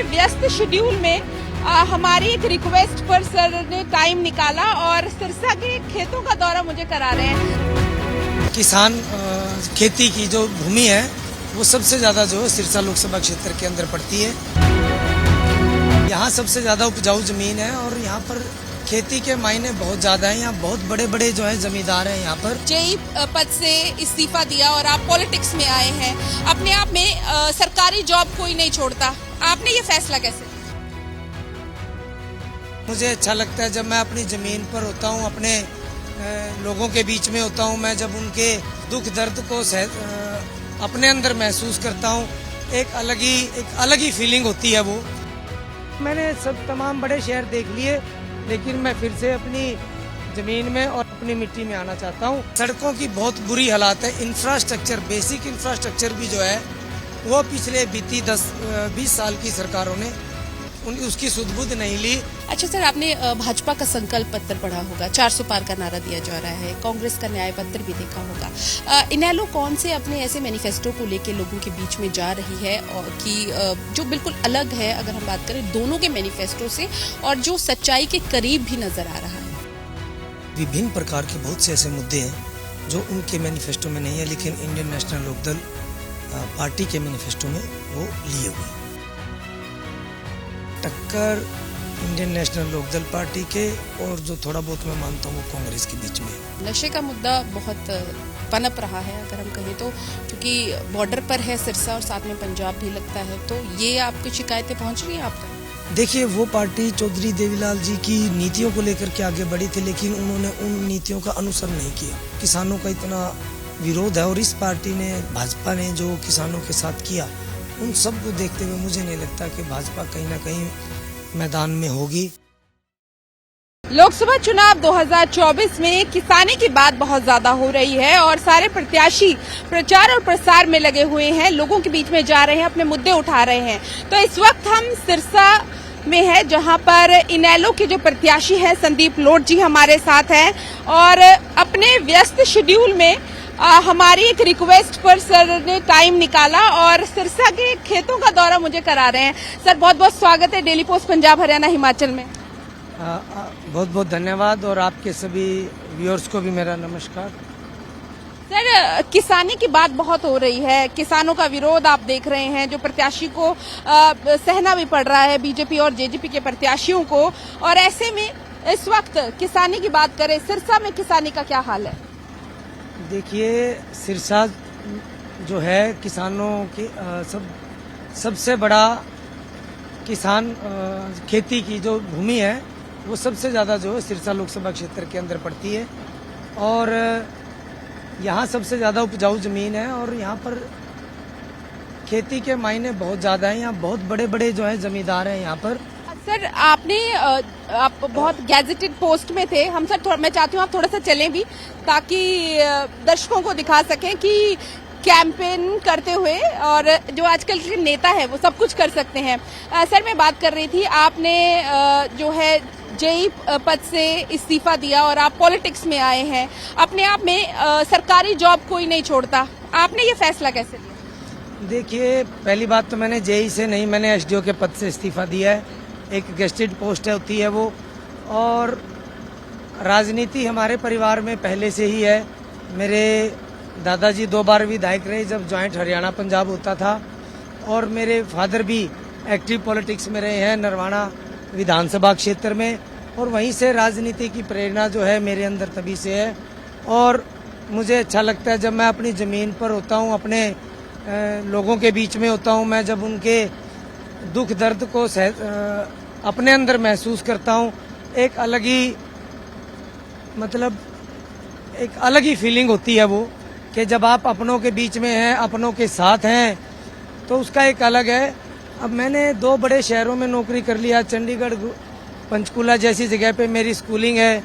व्यस्त शेड्यूल में हमारी एक रिक्वेस्ट पर सर ने टाइम निकाला और सिरसा के खेतों का दौरा मुझे करा रहे हैं। किसान खेती की जो भूमि है वो सबसे ज्यादा जो है सिरसा लोकसभा क्षेत्र के अंदर पड़ती है। यहाँ सबसे ज्यादा उपजाऊ जमीन है और यहाँ पर खेती के मायने बहुत ज्यादा है। यहाँ बहुत बड़े बड़े जो है जमींदार हैं। यहाँ पर जेई पद से इस्तीफा दिया और आप पॉलिटिक्स में आए हैं। अपने आप में सरकारी जॉब कोई नहीं छोड़ता, आपने ये फैसला कैसे? मुझे अच्छा लगता है जब मैं अपनी जमीन पर होता हूँ, अपने लोगों के बीच में होता हूँ, मैं जब उनके दुख दर्द को अपने अंदर महसूस करता हूँ, एक अलग ही फीलिंग होती है वो। मैंने तमाम बड़े शहर देख लिए, लेकिन मैं फिर से अपनी जमीन में और अपनी मिट्टी में आना चाहता हूँ। सड़कों की बहुत बुरी हालात है। इंफ्रास्ट्रक्चर, बेसिक इंफ्रास्ट्रक्चर भी जो है वो पिछले बीती 10-20 साल की सरकारों ने उसकी सुध-बुध नहीं ली। अच्छा सर, आपने भाजपा का संकल्प पत्र पढ़ा होगा, 400 पार का नारा दिया जा रहा है, कांग्रेस का न्याय पत्र भी देखा होगा। इनेलो कौन से अपने ऐसे मैनिफेस्टो को लेके लोगों के बीच में जा रही है और कि जो बिल्कुल अलग है अगर हम बात करें दोनों के मैनिफेस्टो से और जो सच्चाई के करीब भी नजर आ रहा है? विभिन्न प्रकार के बहुत से ऐसे मुद्दे हैं जो उनके मैनिफेस्टो में नहीं है, लेकिन इंडियन नेशनल लोकदल पार्टी के मैनिफेस्टो में वो लिए हुए। टक्कर इंडियन नेशनल लोकदल पार्टी के और जो थोड़ा बहुत मैं मानता हूँ वो कांग्रेस के बीच में। नशे का मुद्दा बहुत पनप रहा है अगर हम कहें तो, क्योंकि बॉर्डर पर है सिरसा और साथ में पंजाब भी लगता है, तो ये आपकी शिकायतें पहुंच रही हैं आप तक? देखिए, वो पार्टी चौधरी देवीलाल जी की नीतियों को लेकर के आगे बढ़ी थी, लेकिन उन्होंने उन नीतियों का अनुसरण नहीं किया। किसानों का इतना विरोध है और इस पार्टी ने, भाजपा ने जो किसानों के साथ किया, उन सब को देखते हुए मुझे नहीं लगता कि भाजपा कहीं ना कहीं मैदान में होगी। लोकसभा चुनाव 2024 में किसानी की बात बहुत ज्यादा हो रही है और सारे प्रत्याशी प्रचार और प्रसार में लगे हुए हैं, लोगों के बीच में जा रहे हैं, अपने मुद्दे उठा रहे हैं। तो इस वक्त हम सिरसा में है जहां पर इनेलो के जो प्रत्याशी हैं संदीप लोढ़ जी हमारे साथ हैं और अपने व्यस्त शेड्यूल में हमारी एक रिक्वेस्ट पर सर ने टाइम निकाला और सिरसा के खेतों का दौरा मुझे करा रहे हैं। सर, बहुत बहुत स्वागत है डेली पोस्ट पंजाब हरियाणा हिमाचल में। बहुत बहुत धन्यवाद और आपके सभी व्यूअर्स को भी मेरा नमस्कार। सर, किसानी की बात बहुत हो रही है, किसानों का विरोध आप देख रहे हैं, जो प्रत्याशी को सहना भी पड़ रहा है, बीजेपी और जेजेपी के प्रत्याशियों को, और ऐसे में इस वक्त किसानी की बात करें, सिरसा में किसानी का क्या हाल है? देखिए, सिरसा जो है किसानों की सबसे बड़ा किसान खेती की जो भूमि है वो सबसे ज्यादा जो है सिरसा लोकसभा क्षेत्र के अंदर पड़ती है और यहाँ सबसे ज्यादा उपजाऊ जमीन है और यहाँ पर खेती के मायने बहुत ज्यादा है। यहाँ बहुत बड़े बड़े जो है जमींदार हैं यहाँ पर। सर, आप बहुत गैजेटेड पोस्ट में थे, हम सर मैं चाहती हूँ आप थोड़ा सा चलें भी ताकि दर्शकों को दिखा सकें कि कैंपेन करते हुए और जो आजकल के नेता है वो सब कुछ कर सकते हैं। सर, मैं बात कर रही थी, आपने जो है जेई पद से इस्तीफा दिया और आप पॉलिटिक्स में आए हैं। अपने आप में सरकारी जॉब कोई नहीं छोड़ता, आपने ये फैसला कैसे लिया? देखिए, पहली बात तो मैंने जेई से नहीं, मैंने एसडीओ के पद से इस्तीफा दिया है। एक गेस्टेड पोस्ट होती है वो, और राजनीति हमारे परिवार में पहले से ही है। मेरे दादाजी 2 बार विधायक रहे जब ज्वाइंट हरियाणा पंजाब होता था और मेरे फादर भी एक्टिव पॉलिटिक्स में रहे हैं नरवाना विधानसभा क्षेत्र में, और वहीं से राजनीति की प्रेरणा जो है मेरे अंदर तभी से है। और मुझे अच्छा लगता है जब मैं अपनी जमीन पर होता हूँ, अपने लोगों के बीच में होता हूँ, मैं जब उनके दुख दर्द को अपने अंदर महसूस करता हूँ, एक अलग ही फीलिंग होती है वो, कि जब आप अपनों के बीच में हैं, अपनों के साथ हैं, तो उसका एक अलग है। अब मैंने 2 बड़े शहरों में नौकरी कर लिया, चंडीगढ़, पंचकुला जैसी जगह पे मेरी स्कूलिंग है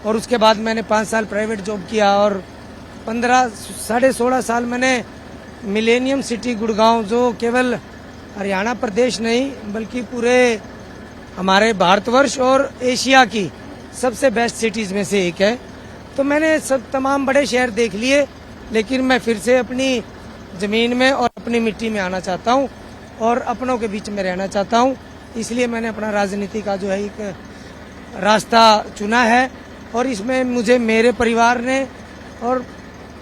और उसके बाद मैंने 5 साल प्राइवेट जॉब किया और 16.5 साल मैंने मिलेनियम सिटी गुड़गांव, जो केवल हरियाणा प्रदेश नहीं बल्कि पूरे हमारे भारतवर्ष और एशिया की सबसे बेस्ट सिटीज में से एक है, तो मैंने तमाम बड़े शहर देख लिए, लेकिन मैं फिर से अपनी जमीन में और अपनी मिट्टी में आना चाहता हूँ और अपनों के बीच में रहना चाहता हूँ। इसलिए मैंने अपना राजनीति का जो है एक रास्ता चुना है और इसमें मुझे मेरे परिवार ने और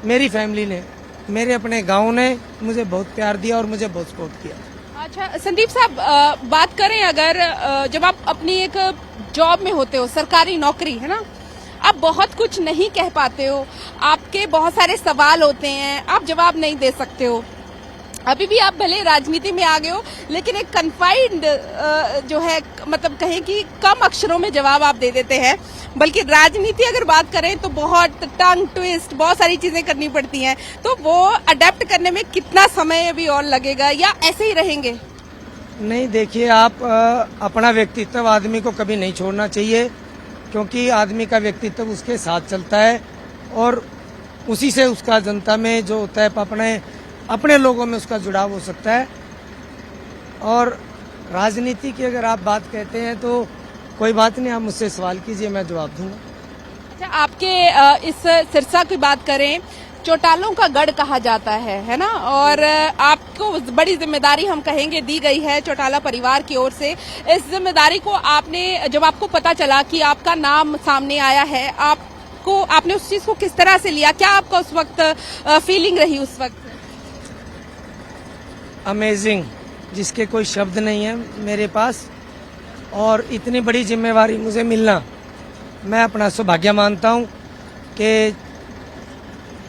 मेरी फैमिली ने, मेरे अपने गांव ने मुझे बहुत प्यार दिया और मुझे बहुत सपोर्ट किया। अच्छा संदीप साहब, बात करें अगर जब आप अपनी एक जॉब में होते हो, सरकारी नौकरी है ना, आप बहुत कुछ नहीं कह पाते हो, आपके बहुत सारे सवाल होते हैं, आप जवाब नहीं दे सकते हो। अभी भी आप भले राजनीति में आ गए हो, लेकिन एक कन्फाइंड जो है, मतलब कहें कि कम अक्षरों में जवाब आप दे देते हैं। बल्कि राजनीति अगर बात करें तो बहुत टंग ट्विस्ट, बहुत सारी चीजें करनी पड़ती हैं, तो वो अडेप्ट करने में कितना समय अभी और लगेगा या ऐसे ही रहेंगे? नहीं, देखिए, आप अपना व्यक्तित्व आदमी को कभी नहीं छोड़ना चाहिए, क्योंकि आदमी का व्यक्तित्व उसके साथ चलता है और उसी से उसका जनता में जो होता है, अपने लोगों में उसका जुड़ाव हो सकता है। और राजनीति की अगर आप बात कहते हैं तो कोई बात नहीं, आप मुझसे सवाल कीजिए, मैं जवाब दूंगा। अच्छा, आपके इस सिरसा की बात करें, चौटालों का गढ़ कहा जाता है ना, और आपको बड़ी जिम्मेदारी हम कहेंगे दी गई है चौटाला परिवार की ओर से। इस जिम्मेदारी को आपने, जब आपको पता चला कि आपका नाम सामने आया है, आपने उस चीज को किस तरह से लिया? क्या आपका उस वक्त फीलिंग रही उस वक्त? अमेजिंग, जिसके कोई शब्द नहीं है मेरे पास। और इतनी बड़ी जिम्मेवारी मुझे मिलना, मैं अपना सौभाग्य मानता हूं कि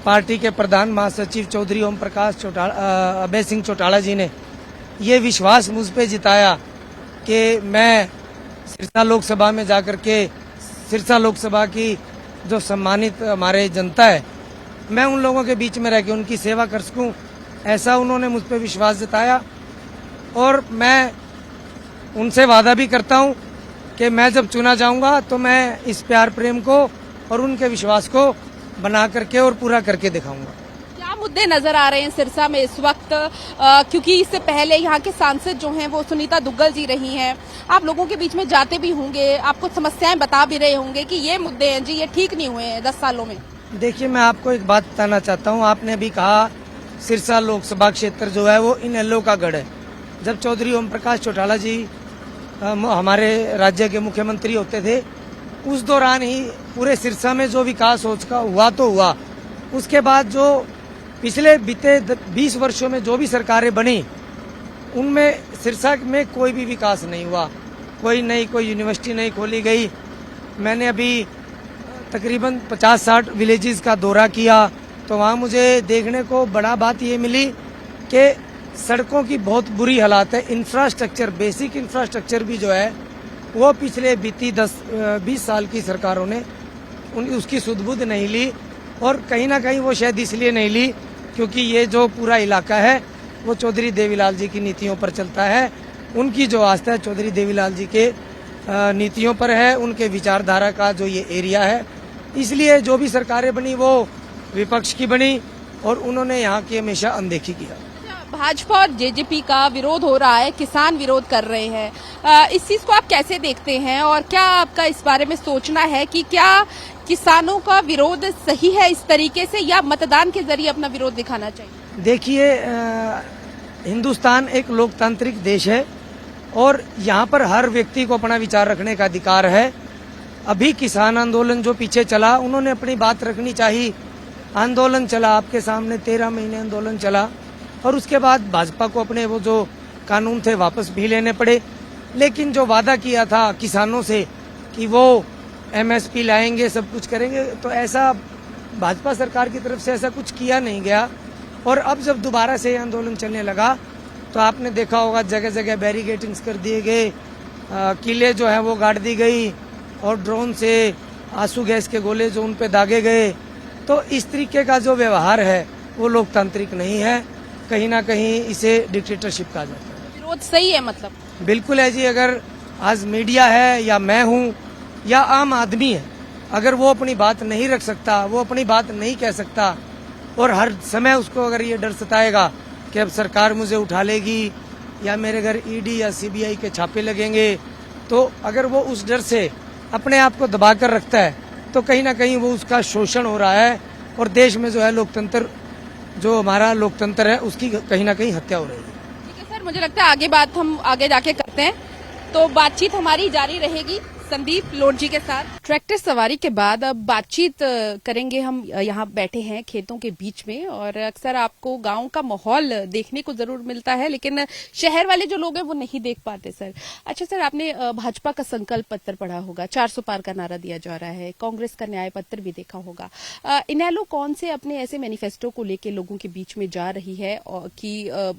पार्टी के प्रधान महासचिव चौधरी ओम प्रकाश अभय सिंह चौटाला जी ने ये विश्वास मुझ पे जिताया कि मैं सिरसा लोकसभा में जाकर के, सिरसा लोकसभा की जो सम्मानित हमारे जनता है, मैं उन लोगों के बीच में रह के उनकी सेवा कर सकूं, ऐसा उन्होंने मुझ पे विश्वास जताया। और मैं उनसे वादा भी करता हूं कि मैं जब चुना जाऊंगा तो मैं इस प्यार प्रेम को और उनके विश्वास को बना करके और पूरा करके दिखाऊंगा। क्या मुद्दे नजर आ रहे हैं सिरसा में इस वक्त? क्योंकि इससे पहले यहाँ के सांसद जो हैं वो सुनीता दुग्गल जी रही हैं, आप लोगों के बीच में जाते भी होंगे, आपको समस्याएं बता भी रहे होंगे कि ये मुद्दे हैं जी, ये ठीक नहीं हुए हैं 10 सालों में। देखिए, मैं आपको एक बात बताना चाहता हूँ। आपने भी कहा सिरसा लोकसभा क्षेत्र जो है वो इनेलो का गढ़ है। जब चौधरी ओम प्रकाश चौटाला जी हमारे राज्य के मुख्यमंत्री होते थे, उस दौरान ही पूरे सिरसा में जो विकास हुआ तो हुआ। उसके बाद जो पिछले बीते 20 वर्षों में जो भी सरकारें बनी, उनमें सिरसा में कोई भी विकास नहीं हुआ। कोई यूनिवर्सिटी नहीं खोली गई। मैंने अभी तकरीबन 50-60 विलेजेस का दौरा किया, तो वहाँ मुझे देखने को बड़ा बात ये मिली कि सड़कों की बहुत बुरी हालात है। इंफ्रास्ट्रक्चर, बेसिक इंफ्रास्ट्रक्चर भी जो है वो पिछले बीती 10-20 साल की सरकारों ने उसकी सुध-बुध नहीं ली। और कहीं ना कहीं वो शायद इसलिए नहीं ली क्योंकि ये जो पूरा इलाका है वो चौधरी देवीलाल जी की नीतियों पर चलता है। उनकी जो आस्था है चौधरी देवीलाल जी के नीतियों पर है, उनके विचारधारा का जो ये एरिया है। इसलिए जो भी सरकारें बनी वो विपक्ष की बनी और उन्होंने यहाँ की हमेशा अनदेखी किया। भाजपा और जेजेपी का विरोध हो रहा है, किसान विरोध कर रहे हैं, इस चीज को आप कैसे देखते हैं और क्या आपका इस बारे में सोचना है कि क्या किसानों का विरोध सही है इस तरीके से, या मतदान के जरिए अपना विरोध दिखाना चाहिए? देखिए, हिंदुस्तान एक लोकतांत्रिक देश है और यहाँ पर हर व्यक्ति को अपना विचार रखने का अधिकार है। अभी किसान आंदोलन जो पीछे चला, उन्होंने अपनी बात रखनी चाहिए। आंदोलन चला, आपके सामने 13 महीने आंदोलन चला और उसके बाद भाजपा को अपने वो जो कानून थे वापस भी लेने पड़े। लेकिन जो वादा किया था किसानों से कि वो एमएसपी लाएंगे, सब कुछ करेंगे, तो ऐसा भाजपा सरकार की तरफ से ऐसा कुछ किया नहीं गया। और अब जब दोबारा से आंदोलन चलने लगा तो आपने देखा होगा जगह जगह बैरिकेडिंग्स कर दिए गए, किले जो है वो गाड़ दी गई और ड्रोन से आंसू गैस के गोले जो उन पे दागे गए। तो इस तरीके का जो व्यवहार है वो लोकतांत्रिक नहीं है, कहीं ना कहीं इसे डिक्टेटरशिप कहा जाता है। विरोध सही है मतलब? बिल्कुल है जी। अगर आज मीडिया है या मैं हूँ या आम आदमी है, अगर वो अपनी बात नहीं रख सकता, वो अपनी बात नहीं कह सकता और हर समय उसको अगर ये डर सताएगा कि अब सरकार मुझे उठा लेगी या मेरे घर ईडी या सीबीआई के छापे लगेंगे, तो अगर वो उस डर से अपने आप को दबा कर रखता है तो कहीं ना कहीं वो उसका शोषण हो रहा है और देश में जो है लोकतंत्र, जो हमारा लोकतंत्र है, उसकी कहीं ना कहीं हत्या हो रही है। ठीक है सर, सर मुझे लगता है आगे बात हम आगे जाके करते हैं, तो बातचीत हमारी जारी रहेगी संदीप लोड जी के साथ। ट्रैक्टर सवारी के बाद अब बातचीत करेंगे। हम यहाँ बैठे हैं खेतों के बीच में और अक्सर आपको गांव का माहौल देखने को जरूर मिलता है, लेकिन शहर वाले जो लोग हैं वो नहीं देख पाते सर। अच्छा सर, आपने भाजपा का संकल्प पत्र पढ़ा होगा, 400 पार का नारा दिया जा रहा है, कांग्रेस का न्याय पत्र भी देखा होगा। इनेलो कौन से अपने ऐसे मैनिफेस्टो को लेकर लोगों के बीच में जा रही है और कि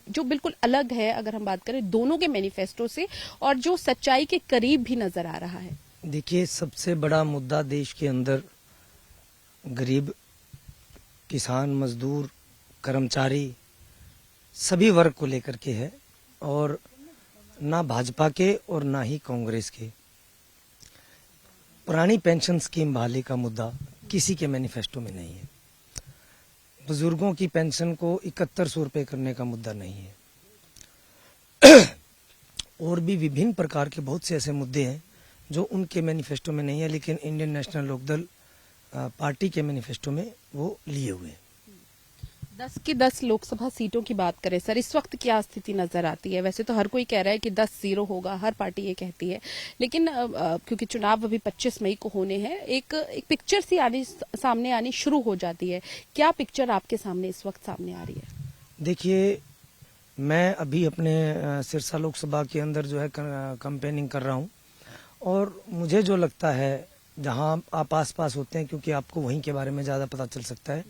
जो बिल्कुल अलग है, अगर हम बात करें दोनों के मैनिफेस्टो से, और जो सच्चाई के करीब भी नजर आ रहा है? देखिए, सबसे बड़ा मुद्दा देश के अंदर गरीब, किसान, मजदूर, कर्मचारी सभी वर्ग को लेकर के है, और ना भाजपा के और ना ही कांग्रेस के। पुरानी पेंशन स्कीम बहाली का मुद्दा किसी के मैनिफेस्टो में नहीं है। बुजुर्गों की पेंशन को 7100 रुपये करने का मुद्दा नहीं है। और भी विभिन्न प्रकार के बहुत से ऐसे मुद्दे हैं जो उनके मैनिफेस्टो में नहीं है, लेकिन इंडियन नेशनल लोकदल पार्टी के मैनिफेस्टो में वो लिए हुए हैं। 10 की 10 लोकसभा सीटों की बात करें सर, इस वक्त क्या स्थिति नजर आती है? वैसे तो हर कोई कह रहा है कि 10-0 होगा, हर पार्टी ये कहती है, लेकिन क्योंकि चुनाव अभी 25 मई को होने हैं, एक पिक्चर सी सामने आनी शुरू हो जाती है। क्या पिक्चर आपके सामने इस वक्त सामने आ रही है? देखिए, मैं अभी अपने सिरसा लोकसभा के अंदर जो है कैंपेनिंग कर रहा हूँ, और मुझे जो लगता है, जहां आप आस पास होते हैं, क्योंकि आपको वहीं के बारे में ज्यादा पता चल सकता है,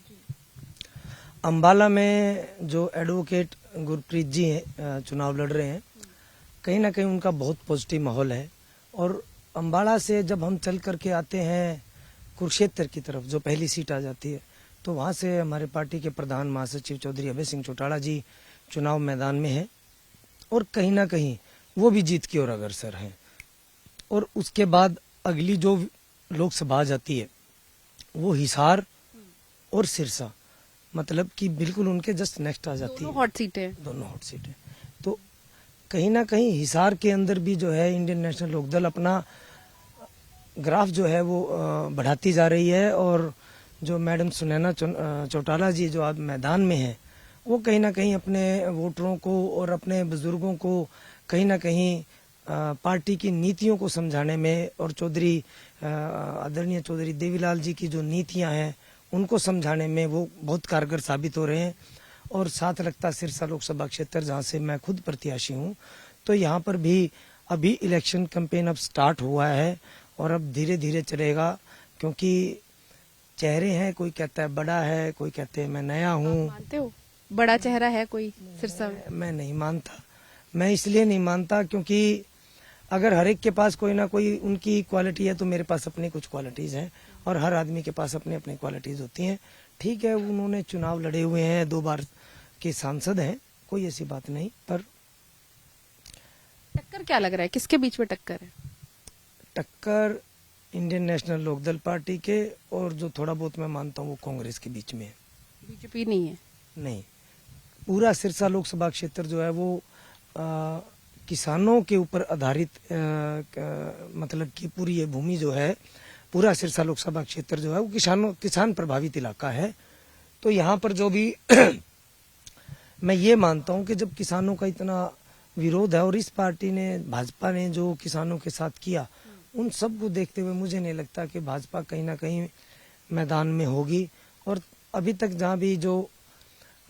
अंबाला में जो एडवोकेट गुरप्रीत जी हैं चुनाव लड़ रहे हैं, कहीं ना कहीं उनका बहुत पॉजिटिव माहौल है। और अंबाला से जब हम चल करके आते हैं कुरुक्षेत्र की तरफ, जो पहली सीट आ जाती है, तो वहां से हमारे पार्टी के प्रधान महासचिव चौधरी अभय सिंह चौटाला जी चुनाव मैदान में हैं, और कहीं ना कहीं वो भी जीत की ओर अग्रसर हैं। और उसके बाद अगली जो लोकसभा आ जाती है वो हिसार और सिरसा, मतलब कि बिल्कुल उनके जस्ट नेक्स्ट आ जाती है। दोनों हॉट सीटें। दोनों हॉट सीटें। तो कहीं ना कहीं हिसार के अंदर भी जो है इंडियन नेशनल लोकदल अपना ग्राफ जो है वो बढ़ाती जा रही है, और जो मैडम सुनैना चौटाला जी जो आज मैदान में है, वो कहीं ना कहीं अपने वोटरों को और अपने बुजुर्गों को कहीं ना कहीं पार्टी की नीतियों को समझाने में, और आदरणीय चौधरी देवीलाल जी की जो नीतियां हैं उनको समझाने में वो बहुत कारगर साबित हो रहे हैं। और साथ लगता सिरसा लोकसभा क्षेत्र, जहां से मैं खुद प्रत्याशी हूं, तो यहां पर भी अभी इलेक्शन कैंपेन अब स्टार्ट हुआ है, और अब धीरे धीरे चलेगा, क्योंकि चेहरे हैं, कोई कहता है बड़ा है, कोई कहते हैं मैं नया हूं। मानते हो बड़ा चेहरा है कोई सिरसा में? मैं नहीं मानता। मैं इसलिए नहीं मानता क्योंकि अगर हर एक के पास कोई ना कोई उनकी क्वालिटी है, तो मेरे पास अपनी कुछ क्वालिटीज हैं, और हर आदमी के पास अपनी अपनी क्वालिटीज होती हैं। ठीक है, उन्होंने चुनाव लड़े हुए हैं, 2 बार के सांसद हैं, कोई ऐसी बात नहीं, पर टक्कर क्या लग रहा है, किसके बीच में टक्कर है? टक्कर इंडियन नेशनल लोकदल पार्टी के, और जो थोड़ा बहुत मैं मानता हूँ वो कांग्रेस के बीच में है। बीजेपी नहीं है? नहीं, पूरा सिरसा लोकसभा क्षेत्र जो है वो किसानों के ऊपर आधारित, मतलब कि पूरी ये भूमि जो है, पूरा सिरसा लोकसभा क्षेत्र जो है वो किसान प्रभावित इलाका है। तो यहाँ पर जो भी मैं ये मानता हूँ कि जब किसानों का इतना विरोध है, और इस पार्टी ने, भाजपा ने जो किसानों के साथ किया, उन सब को देखते हुए मुझे नहीं लगता कि भाजपा कहीं ना कहीं मैदान में होगी। और अभी तक जहाँ भी जो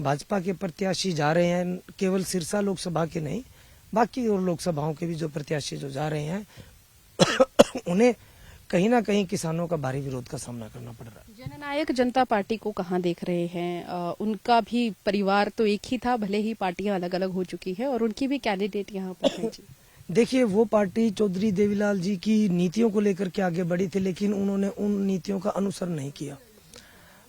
भाजपा के प्रत्याशी जा रहे हैं, केवल सिरसा लोकसभा के नहीं, बाकी और लोकसभाओं के भी जो प्रत्याशी जो जा रहे हैं उन्हें कहीं ना कहीं किसानों का भारी विरोध का सामना करना पड़ रहा है। जननायक जनता पार्टी को कहाँ देख रहे हैं? उनका भी परिवार तो एक ही था, भले ही पार्टियां अलग अलग हो चुकी है, और उनकी भी कैंडिडेट यहाँ पर है। देखिए, वो पार्टी चौधरी देवीलाल जी की नीतियों को लेकर के आगे बढ़ी थी, लेकिन उन्होंने उन नीतियों का अनुसरण नहीं किया।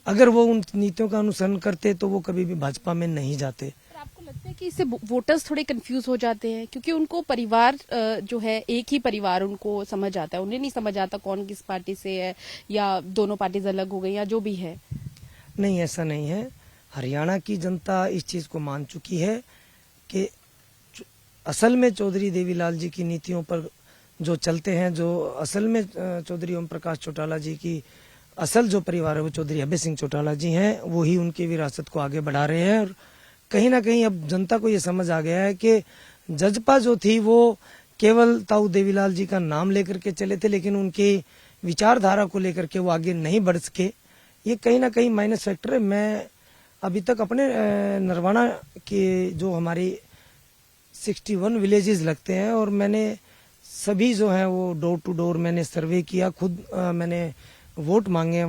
अगर वो उन नीतियों का अनुसरण करते तो वो कभी भी भाजपा में नहीं जाते। आपको लगता है कि इससे वोटर्स थोड़े कंफ्यूज हो जाते हैं, क्योंकि उनको परिवार जो है, एक ही परिवार उनको समझ आता है, उन्हें नहीं समझ आता कौन किस पार्टी से है, या दोनों पार्टीज अलग हो गई, या जो भी है? नहीं, ऐसा नहीं है। हरियाणा की जनता इस चीज को मान चुकी है कि असल में चौधरी देवीलाल जी की नीतियों पर जो चलते हैं, जो असल में चौधरी ओम प्रकाश चौटाला जी की असल जो परिवार है वो चौधरी अभय सिंह चौटाला जी हैं, वो ही उनकी विरासत को आगे बढ़ा रहे हैं। और कहीं ना कहीं अब जनता को ये समझ आ गया है कि जजपा जो थी वो केवल ताऊ देवीलाल जी का नाम लेकर के चले थे, लेकिन उनकी विचारधारा को लेकर के वो आगे नहीं बढ़ सके। ये कहीं ना कहीं माइनस फैक्टर है। मैं अभी तक अपने नरवाना के जो हमारी 61 विलेजेस लगते हैं और मैंने सभी जो है वो डोर टू डोर मैंने सर्वे किया, खुद मैंने वोट मांगे हैं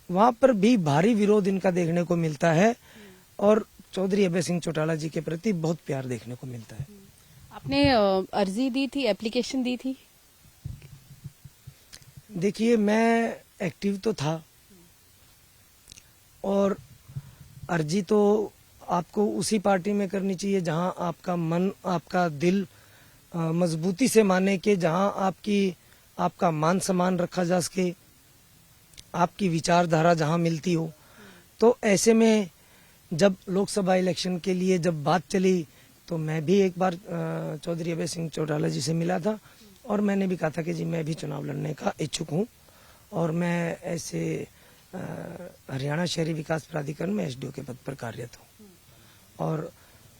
वहां पर भी भारी विरोध इनका देखने को मिलता है और चौधरी अभय सिंह चौटाला जी के प्रति बहुत प्यार देखने को मिलता है। आपने अर्जी दी थी, एप्लीकेशन दी थी? देखिए, मैं एक्टिव तो था और अर्जी तो आपको उसी पार्टी में करनी चाहिए जहां आपका मन, आपका दिल मजबूती से माने कि जहां आपका मान सम्मान रखा जा सके, आपकी विचारधारा जहां मिलती हो। तो ऐसे में जब लोकसभा इलेक्शन के लिए जब बात चली तो मैं भी एक बार चौधरी अभय सिंह चौटाला जी से मिला था और मैंने भी कहा था कि जी मैं भी चुनाव लड़ने का इच्छुक हूं और मैं ऐसे हरियाणा शहरी विकास प्राधिकरण में एसडीओ के पद पर कार्यरत हूं और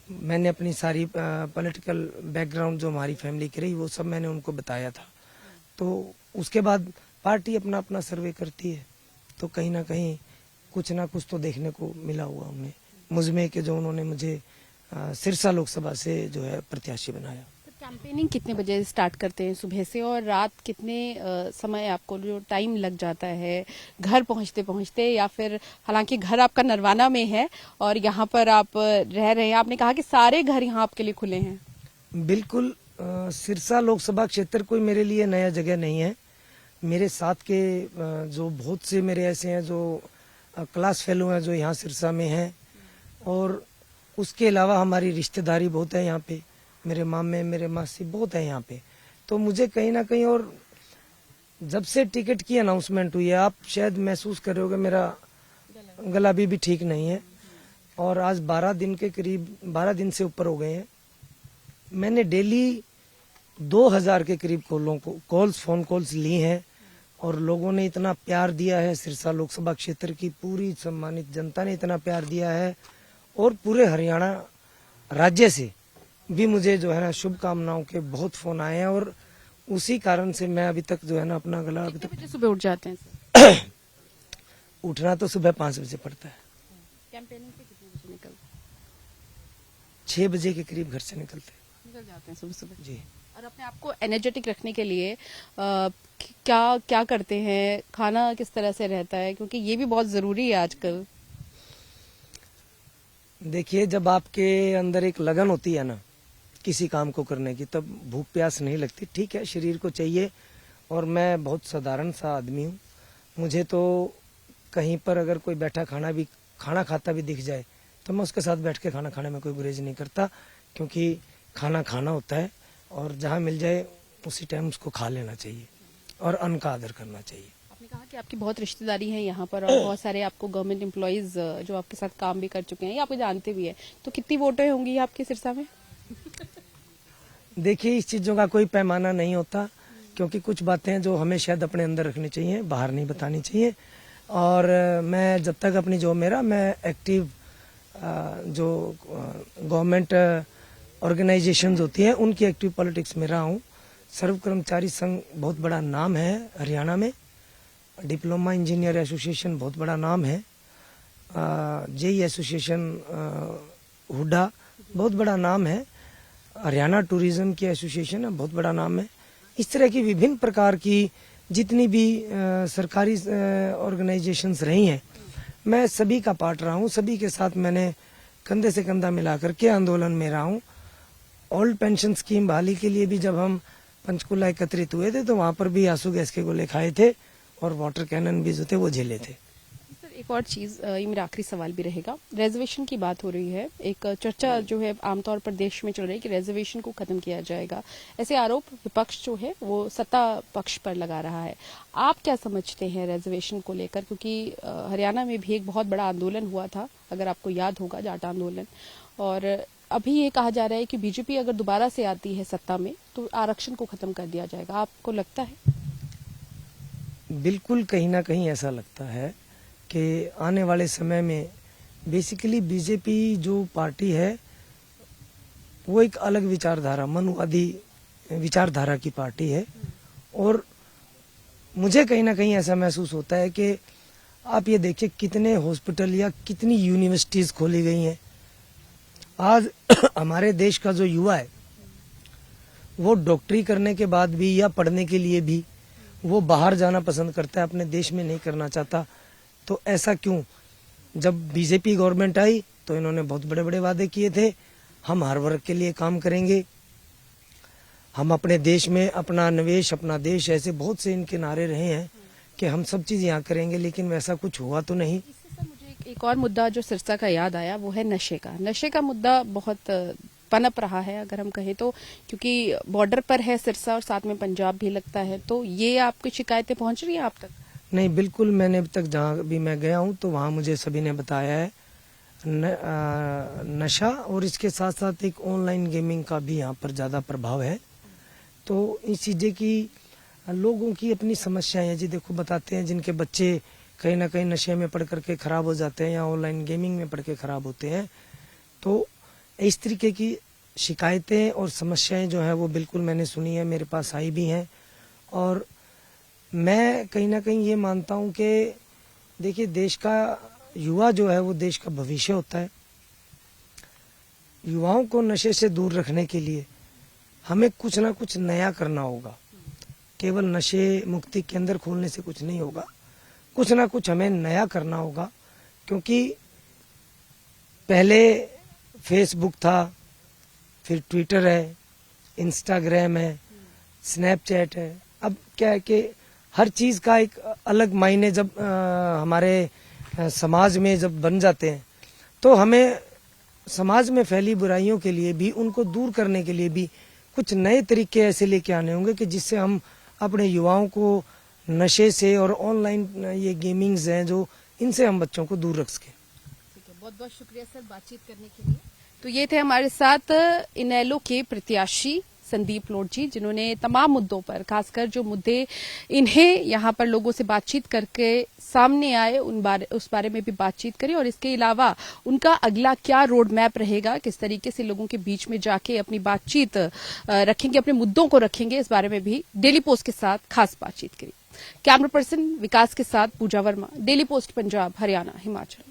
मैंने अपनी सारी पॉलिटिकल बैकग्राउंड जो हमारी फैमिली की रही वो सब मैंने उनको बताया था। तो उसके बाद पार्टी अपना अपना सर्वे करती है, तो कहीं ना कहीं कुछ ना कुछ तो देखने को मिला हुआ उन्हें मुझमें कि जो उन्होंने मुझे सिरसा लोकसभा से जो है प्रत्याशी बनाया। कैंपेनिंग कितने बजे स्टार्ट करते हैं सुबह से और रात कितने समय आपको जो टाइम लग जाता है घर पहुंचते पहुंचते, या फिर हालांकि घर आपका नरवाना में है और यहाँ पर आप रह रहे हैं, आपने कहा कि सारे घर यहाँ आपके लिए खुले हैं? बिल्कुल, सिरसा लोकसभा क्षेत्र कोई मेरे लिए नया जगह नहीं है। मेरे साथ के जो बहुत से मेरे ऐसे हैं जो क्लास फेलो हैं जो यहाँ सिरसा में हैं और उसके अलावा हमारी रिश्तेदारी बहुत है यहाँ पे, मेरे मामे मेरे मासी बहुत है यहाँ पे। तो मुझे कहीं ना कहीं, और जब से टिकट की अनाउंसमेंट हुई है आप शायद महसूस कर रहे हो कि मेरा गला भी ठीक नहीं है और आज 12 दिन के करीब 12 दिन से ऊपर हो गए हैं। मैंने डेली 2000 के करीब फोन कॉल्स ली हैं और लोगों ने इतना प्यार दिया है, सिरसा लोकसभा क्षेत्र की पूरी सम्मानित जनता ने इतना प्यार दिया है और पूरे हरियाणा राज्य से भी मुझे जो है ना शुभकामनाओं के बहुत फोन आए हैं और उसी कारण से मैं अभी तक जो है ना अपना गला अभी तक सुबह उठ जाते हैं? उठना तो सुबह 5 बजे पड़ता है। कैंपेनिंग से कितने बजे निकलते? 6 बजे के करीब घर से निकल जाते हैं सुबह सुबह जी। और अपने आप को एनर्जेटिक रखने के लिए क्या क्या करते हैं? खाना किस तरह से रहता है, क्योंकि ये भी बहुत जरूरी है आजकल? देखिए, जब आपके अंदर एक लगन होती है ना किसी काम को करने की, तब भूख प्यास नहीं लगती। ठीक है, शरीर को चाहिए और मैं बहुत साधारण सा आदमी हूँ। मुझे तो कहीं पर अगर कोई बैठा खाना खाता भी दिख जाए तो मैं उसके साथ बैठ के खाना खाने में कोई गुरेज नहीं करता, क्योंकि खाना खाना होता है और जहाँ मिल जाए उसी टाइम उसको खा लेना चाहिए और अन्न का आदर करना चाहिए। आपने कहा कि आपकी बहुत रिश्तेदारी है यहाँ पर और बहुत सारे आपको गवर्नमेंट एम्प्लॉइज जो आपके साथ काम भी कर चुके हैं, ये आपको जानते भी है, तो कितनी वोटें होंगी आपके सिरसा में? देखिए, इस चीजों का कोई पैमाना नहीं होता, क्योंकि कुछ बातें जो हमें शायद अपने अंदर रखनी चाहिए, बाहर नहीं बतानी चाहिए। और मैं जब तक अपनी मैं एक्टिव जो गवर्नमेंट ऑर्गेनाइजेशंस होती हैं उनकी एक्टिव पॉलिटिक्स में रहा हूँ। सर्व कर्मचारी संघ बहुत बड़ा नाम है हरियाणा में, डिप्लोमा इंजीनियर एसोसिएशन बहुत बड़ा नाम है, जेई एसोसिएशन हुडा बहुत बड़ा नाम है, हरियाणा टूरिज्म की एसोसिएशन है बहुत बड़ा नाम है। इस तरह की विभिन्न प्रकार की जितनी भी सरकारी ऑर्गेनाइजेशंस रही हैं, मैं सभी का पार्ट रहा हूँ, सभी के साथ मैंने कंधे से कंधा मिलाकर के आंदोलन में रहा हूँ। ओल्ड पेंशन स्कीम बहाली के लिए भी जब हम पंचकुला एकत्रित हुए थे तो वहां पर भी आंसू गैस के गोले खाए थे और वाटर कैनन भी जो थे वो झेले थे। सर, एक और चीज, ये मेरा आखिरी सवाल भी रहेगा। रिजर्वेशन की बात हो रही है, एक चर्चा जो है आमतौर पर देश में चल रही है कि रिजर्वेशन को खत्म किया जाएगा, ऐसे आरोप विपक्ष जो है वो सत्ता पक्ष पर लगा रहा है। आप क्या समझते हैं रिजर्वेशन को लेकर? क्योंकि हरियाणा में भी एक बहुत बड़ा आंदोलन हुआ था, अगर आपको याद होगा, जाट आंदोलन, और अभी ये कहा जा रहा है कि बीजेपी अगर दोबारा से आती है सत्ता में तो आरक्षण को खत्म कर दिया जाएगा। आपको लगता है? बिल्कुल, कहीं ना कहीं ऐसा लगता है कि आने वाले समय में बेसिकली बीजेपी जो पार्टी है वो एक अलग विचारधारा, मनुवादी विचारधारा की पार्टी है। और मुझे कहीं ना कहीं ऐसा महसूस होता है कि आप ये देखिए कितने हॉस्पिटल या कितनी यूनिवर्सिटीज खोली गई हैं। आज हमारे देश का जो युवा है वो डॉक्टरी करने के बाद भी या पढ़ने के लिए भी वो बाहर जाना पसंद करता है, अपने देश में नहीं करना चाहता। तो ऐसा क्यों? जब बीजेपी गवर्नमेंट आई तो इन्होंने बहुत बड़े बड़े वादे किए थे, हम हर वर्ग के लिए काम करेंगे, हम अपने देश में अपना निवेश, अपना देश, ऐसे बहुत से इनके नारे रहे हैं कि हम सब चीज यहाँ करेंगे, लेकिन वैसा कुछ हुआ तो नहीं। इससे सर मुझे एक और मुद्दा जो सिरसा का याद आया वो है नशे का। नशे का मुद्दा बहुत पनप रहा है अगर हम कहें तो, क्योंकि बॉर्डर पर है सिरसा और साथ में पंजाब भी लगता है। तो ये आपकी शिकायतें पहुंच रही हैं आप तक? नहीं, बिल्कुल। मैंने अब तक जहाँ भी मैं गया हूँ तो वहाँ मुझे सभी ने बताया है नशा और इसके साथ साथ एक ऑनलाइन गेमिंग का भी यहाँ पर ज्यादा प्रभाव है। तो इस चीजें की लोगों की अपनी समस्याएं हैं जी। देखो, बताते हैं जिनके बच्चे कहीं ना कहीं नशे में पढ़ करके खराब हो जाते हैं या ऑनलाइन गेमिंग में पढ़ के खराब होते हैं। तो इस तरीके की शिकायतें और समस्याएं जो है वो बिल्कुल मैंने सुनी है, मेरे पास आई भी हैं। और मैं कहीं ना कहीं ये मानता हूं कि देखिए, देश का युवा जो है वो देश का भविष्य होता है। युवाओं को नशे से दूर रखने के लिए हमें कुछ ना कुछ नया करना होगा। केवल नशे मुक्ति केंद्र खोलने से कुछ नहीं होगा, कुछ ना कुछ हमें नया करना होगा। क्योंकि पहले फेसबुक था, फिर ट्विटर है, इंस्टाग्राम है, स्नैपचैट है। अब क्या है कि हर चीज का एक अलग मायने जब हमारे समाज में जब बन जाते हैं तो हमें समाज में फैली बुराइयों के लिए भी, उनको दूर करने के लिए भी कुछ नए तरीके ऐसे लेके आने होंगे कि जिससे हम अपने युवाओं को नशे से और ऑनलाइन ये गेमिंग्स हैं जो, इनसे हम बच्चों को दूर रख सकें। ठीक है, बहुत बहुत शुक्रिया सर बातचीत करने के लिए। तो ये थे हमारे साथ इनेलो के प्रत्याशी संदीप लोढ़ जी, जिन्होंने तमाम मुद्दों पर, खासकर जो मुद्दे इन्हें यहाँ पर लोगों से बातचीत करके सामने आए उस बारे में भी बातचीत करी। और इसके अलावा उनका अगला क्या रोड मैप रहेगा, किस तरीके से लोगों के बीच में जाके अपनी बातचीत रखेंगे, अपने मुद्दों को रखेंगे, इस बारे में भी डेली पोस्ट के साथ खास बातचीत करी। कैमरा पर्सन विकास के साथ पूजा वर्मा, डेली पोस्ट पंजाब, हरियाणा, हिमाचल।